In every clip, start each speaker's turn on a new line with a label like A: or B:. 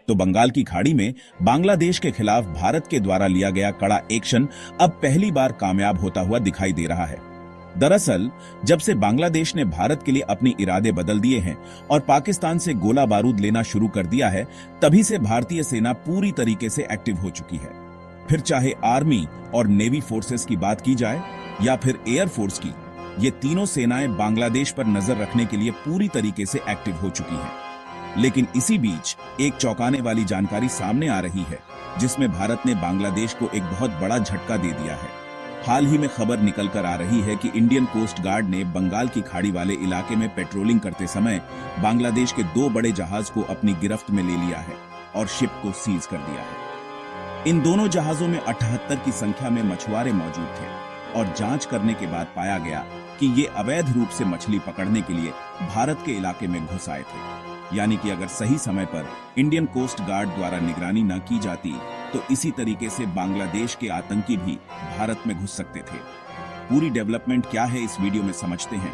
A: तो बंगाल की खाड़ी में बांग्लादेश के खिलाफ भारत के द्वारा लिया गया कड़ा एक्शन अब पहली बार कामयाब होता हुआ दिखाई दे रहा है। दरअसल जब से बांग्लादेश ने भारत के लिए अपने इरादे बदल दिए हैं और पाकिस्तान से गोला बारूद लेना शुरू कर दिया है, तभी से भारतीय सेना पूरी तरीके से एक्टिव हो चुकी है। फिर चाहे आर्मी और नेवी फोर्सेस की बात की जाए या फिर एयर फोर्स की, ये तीनों सेनाएं बांग्लादेश पर नजर रखने के लिए पूरी तरीके से एक्टिव हो चुकी हैं। लेकिन इसी बीच एक चौंकाने वाली जानकारी सामने आ रही है, जिसमें भारत ने बांग्लादेश को एक बहुत बड़ा झटका दे दिया है। हाल ही में खबर निकल कर आ रही है कि इंडियन कोस्ट गार्ड ने बंगाल की खाड़ी वाले इलाके में पेट्रोलिंग करते समय बांग्लादेश के 2 बड़े जहाज को अपनी गिरफ्त में ले लिया है और शिप को सीज कर दिया है। इन दोनों जहाजों में 78 की संख्या में मछुआरे मौजूद थे और जांच करने के बाद पाया गया कि ये अवैध रूप से मछली पकड़ने के लिए भारत के इलाके में घुस आए थे। यानी कि अगर सही समय पर इंडियन कोस्ट गार्ड द्वारा निगरानी न की जाती तो इसी तरीके से बांग्लादेश के आतंकी भी भारत में घुस सकते थे। पूरी डेवलपमेंट क्या है इस वीडियो में समझते हैं,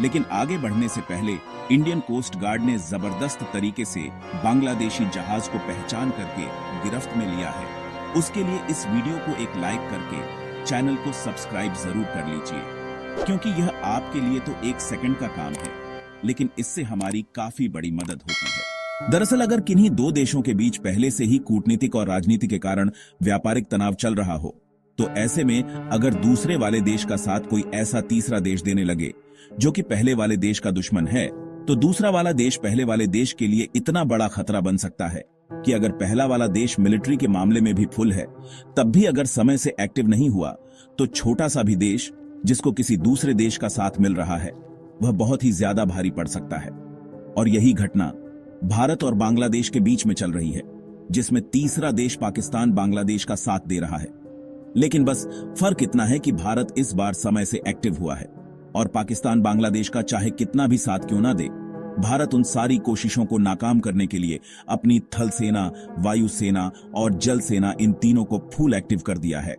A: लेकिन आगे बढ़ने से पहले इंडियन कोस्ट गार्ड ने जबरदस्त तरीके से बांग्लादेशी जहाज को पहचान करके गिरफ्त में लिया है। उसके लिए इस वीडियो को एक लाइक करके चैनल को सब्सक्राइब जरूर कर लीजिए, क्योंकि यह आपके लिए तो 1 सेकंड का काम है, लेकिन इससे हमारी काफी बड़ी मदद होती है। दरअसल अगर किन्हीं 2 देशों के बीच पहले से ही कूटनीतिक और राजनीति के कारण व्यापारिक तनाव चल रहा हो, तो ऐसे में अगर दूसरे वाले देश का साथ कोई ऐसा तीसरा देश देने लगे जो कि पहले वाले देश का दुश्मन है, तो दूसरा वाला देश पहले वाले देश के लिए इतना बड़ा खतरा बन सकता है कि अगर पहला वाला देश मिलिट्री के मामले में भी फुल है, तब भी अगर समय से एक्टिव नहीं हुआ तो छोटा सा भी देश जिसको किसी दूसरे देश का साथ मिल रहा है, वह बहुत ही ज्यादा भारी पड़ सकता है। और यही घटना भारत और बांग्लादेश के बीच में चल रही है, जिसमें तीसरा देश पाकिस्तान बांग्लादेश का साथ दे रहा है। लेकिन बस फर्क इतना है कि भारत इस बार समय से एक्टिव हुआ है और पाकिस्तान बांग्लादेश का चाहे कितना भी साथ क्यों ना दे, भारत उन सारी कोशिशों को नाकाम करने के लिए अपनी थल सेना, वायु सेना और जल सेना, इन तीनों को फुल एक्टिव कर दिया है।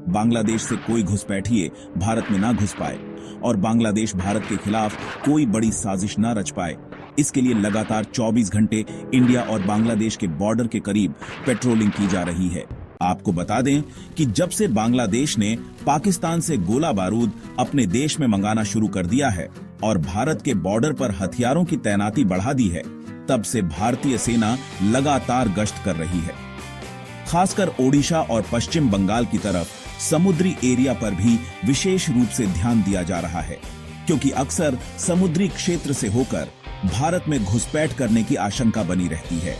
A: बांग्लादेश से कोई घुसपैठिए भारत में ना घुस पाए और बांग्लादेश भारत के खिलाफ कोई बड़ी साजिश ना रच पाए, इसके लिए लगातार 24 घंटे इंडिया और बांग्लादेश के बॉर्डर के करीब पेट्रोलिंग की जा रही है। आपको बता दें कि जब से बांग्लादेश ने पाकिस्तान से गोला बारूद अपने देश में मंगाना शुरू कर दिया है और भारत के बॉर्डर पर हथियारों की तैनाती बढ़ा दी है, तब से भारतीय सेना लगातार गश्त कर रही है। खासकर ओडिशा और पश्चिम बंगाल की तरफ समुद्री एरिया पर भी विशेष रूप से ध्यान दिया जा रहा है, क्योंकि अक्सर समुद्री क्षेत्र से होकर भारत में घुसपैठ करने की आशंका बनी रहती है।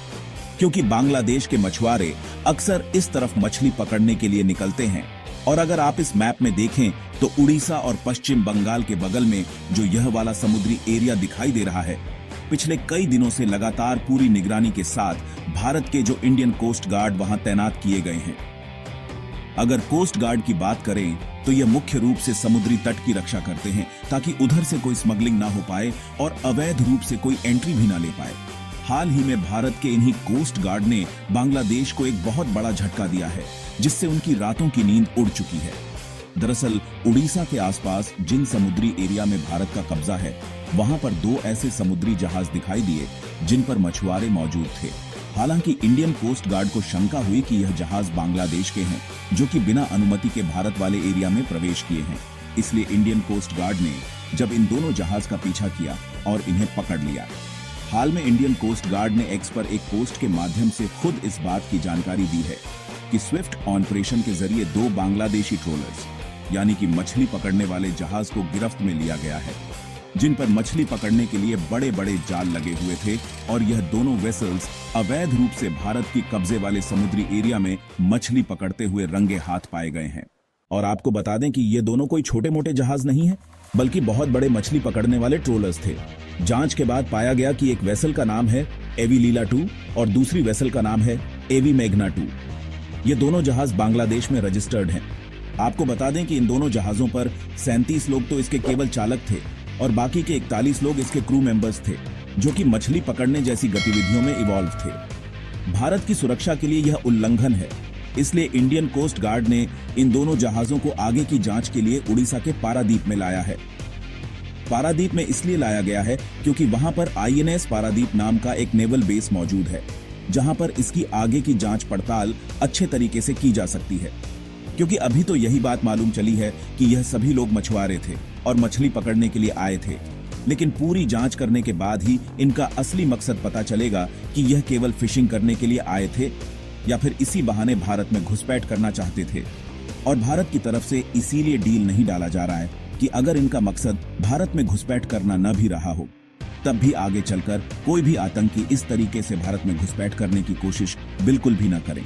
A: क्योंकि बांग्लादेश के मछुआरे अक्सर इस तरफ मछली पकड़ने के लिए निकलते हैं, और अगर आप इस मैप में देखें तो उड़ीसा और पश्चिम बंगाल के बगल में जो यह वाला समुद्री एरिया दिखाई दे रहा है, पिछले कई दिनों से लगातार पूरी निगरानी के साथ भारत के जो इंडियन कोस्ट गार्ड वहां तैनात किए गए हैं। अगर कोस्ट गार्ड की बात करें तो यह मुख्य रूप से समुद्री तट की रक्षा करते हैं, ताकि उधर से कोई स्मगलिंग ना हो पाए और अवैध रूप से कोई एंट्री भी ना ले पाए। हाल ही में भारत के इन्हीं कोस्ट गार्ड ने बांग्लादेश को एक बहुत बड़ा झटका दिया है, जिससे उनकी रातों की नींद उड़ चुकी है। दरअसल उड़ीसा के आसपास जिन समुद्री एरिया में भारत का कब्जा है, वहां पर 2 ऐसे समुद्री जहाज दिखाई दिए जिन पर मछुआरे मौजूद थे। हालांकि इंडियन कोस्ट गार्ड को शंका हुई कि यह जहाज बांग्लादेश के हैं, जो कि बिना अनुमति के भारत वाले एरिया में प्रवेश किए हैं। इसलिए इंडियन कोस्ट गार्ड ने जब इन दोनों जहाज का पीछा किया और इन्हें पकड़ लिया। हाल में इंडियन कोस्ट गार्ड ने एक्स पर एक पोस्ट के माध्यम से खुद इस बात की जानकारी दी है कि स्विफ्ट ऑपरेशन के जरिए 2 बांग्लादेशी ट्रोलर्स, यानी कि मछली पकड़ने वाले जहाज को गिरफ्त में लिया गया है, जिन पर मछली पकड़ने के लिए बड़े बड़े जाल लगे हुए थे, और यह दोनों वेसल्स अवैध रूप से भारत की कब्जे वाले समुद्री एरिया में मछली पकड़ते हुए रंगे हाथ पाए गए हैं। और आपको बता दें कि ये दोनों कोई छोटे मोटे जहाज नहीं है, बल्कि बहुत बड़े मछली पकड़ने वाले ट्रोलर्स थे। जांच के बाद पाया गया कि एक वेसल का नाम है एवी लीला 2 और दूसरी वेसल का नाम है एवी मेघना 2। ये दोनों जहाज बांग्लादेश में रजिस्टर्ड हैं। आपको बता दें कि इन दोनों जहाजों पर 37 लोग तो इसके केवल चालक थे और बाकी के 41 लोग इसके क्रू मेंबर्स थे, जो कि मछली पकड़ने जैसी गतिविधियों में इवॉल्व थे। भारत की सुरक्षा के लिए यह उल्लंघन है, इसलिए इंडियन कोस्ट गार्ड ने इन दोनों जहाजों को आगे की जांच के लिए उड़ीसा के पारादीप में लाया है। पारादीप में इसलिए लाया गया है क्योंकि वहां पर आईएनएस पारादीप नाम का एक नेवल बेस मौजूद है, जहां पर इसकी आगे की जांच पड़ताल अच्छे तरीके से की जा सकती है। क्योंकि अभी तो यही बात मालूम चली है कि यह सभी लोग मछुआरे थे और मछली पकड़ने के लिए आए थे, लेकिन पूरी जांच करने के बाद ही इनका असली मकसद पता चलेगा कि यह केवल फिशिंग करने के लिए आए थे या फिर इसी बहाने भारत में घुसपैठ करना चाहते थे। और भारत की तरफ से इसीलिए डील नहीं डाला जा रहा है कि अगर इनका मकसद भारत में घुसपैठ करना न भी रहा हो, तब भी आगे चलकर कोई भी आतंकी इस तरीके से भारत में घुसपैठ करने की कोशिश बिल्कुल भी न करें।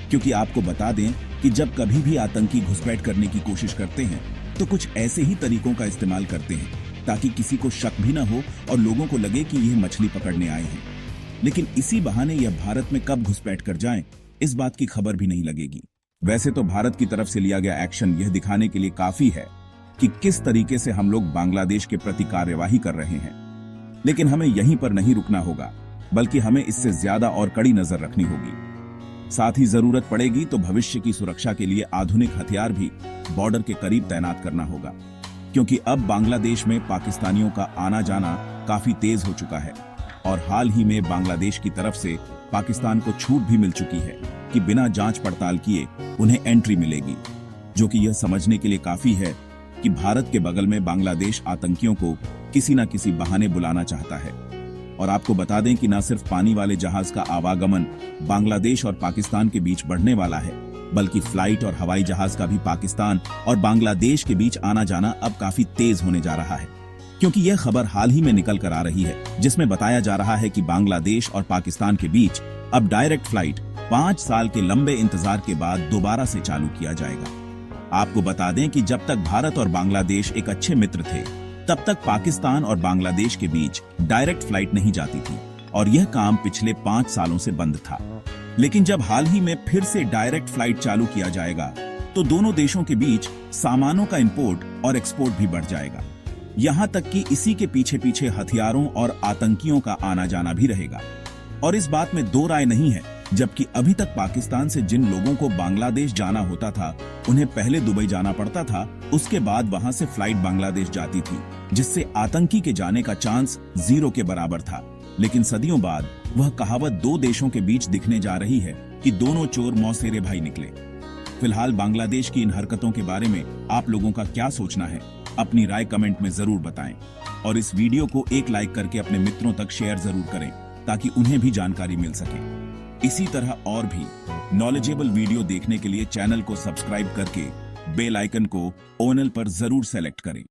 A: क्योंकि आपको बता दें कि जब कभी भी आतंकी घुसपैठ करने की कोशिश करते हैं तो कुछ ऐसे ही तरीकों का इस्तेमाल करते हैं ताकि किसी को शक भी न हो और लोगों को लगे कि यह मछली पकड़ने आए हैं। लेकिन इसी बहाने यह भारत में कब घुसपैठ कर जाएं, इस बात की खबर भी नहीं लगेगी। वैसे तो भारत की तरफ से लिया गया एक्शन यह दिखाने के लिए काफी है कि किस तरीके से हम लोग बांग्लादेश के प्रति कार्यवाही कर रहे हैं, लेकिन हमें यहीं पर नहीं रुकना होगा, बल्कि हमें इससे ज्यादा और कड़ी नजर रखनी होगी। साथ ही जरूरत पड़ेगी तो भविष्य की सुरक्षा के लिए आधुनिक हथियार भी बॉर्डर के करीब तैनात करना होगा, क्योंकि अब बांग्लादेश में पाकिस्तानियों का आना जाना काफी तेज हो चुका है और हाल ही में बांग्लादेश की तरफ से पाकिस्तान को छूट भी मिल चुकी है कि बिना जांच पड़ताल किए उन्हें एंट्री मिलेगी, जो कि यह समझने के लिए काफी है कि भारत के बगल में बांग्लादेश आतंकियों को किसी न किसी बहाने बुलाना चाहता है। और आपको बता दें कि न सिर्फ पानी वाले जहाज का आवागमन बांग्लादेश और पाकिस्तान के बीच बढ़ने वाला है, बल्कि फ्लाइट और हवाई जहाज का भी पाकिस्तान और बांग्लादेश के बीच आना जाना अब काफी तेज होने जा रहा है। क्योंकि यह खबर हाल ही में निकल कर आ रही है, जिसमें बताया जा रहा है कि बांग्लादेश और पाकिस्तान के बीच अब डायरेक्ट फ्लाइट 5 साल के लंबे इंतजार के बाद दोबारा से चालू किया जाएगा। आपको बता दें कि जब तक भारत और बांग्लादेश एक अच्छे मित्र थे, तब तक पाकिस्तान और बांग्लादेश के बीच डायरेक्ट फ्लाइट नहीं जाती थी और यह काम पिछले 5 सालों से बंद था। लेकिन जब हाल ही में फिर से डायरेक्ट फ्लाइट चालू किया जाएगा, तो दोनों देशों के बीच सामानों का इंपोर्ट और एक्सपोर्ट भी बढ़ जाएगा। यहाँ तक कि इसी के पीछे पीछे हथियारों और आतंकियों का आना जाना भी रहेगा। और इस बात में दो राय नहीं है, जबकि अभी तक पाकिस्तान से जिन लोगों को बांग्लादेश जाना होता था, उन्हें पहले दुबई जाना पड़ता था, उसके बाद वहां से फ्लाइट बांग्लादेश जाती थी, जिससे आतंकी के जाने का चांस 0 के बराबर था। लेकिन सदियों बाद वह कहावत 2 देशों के बीच दिखने जा रही है कि दोनों चोर मौसेरे भाई निकले। फिलहाल बांग्लादेश की इन हरकतों के बारे में आप लोगों का क्या सोचना है, अपनी राय कमेंट में जरूर बताएं और इस वीडियो को एक लाइक करके अपने मित्रों तक शेयर जरूर करें ताकि उन्हें भी जानकारी मिल सके। इसी तरह और भी नॉलेजेबल वीडियो देखने के लिए चैनल को सब्सक्राइब करके बेल आइकन को ऑल पर जरूर सेलेक्ट करें।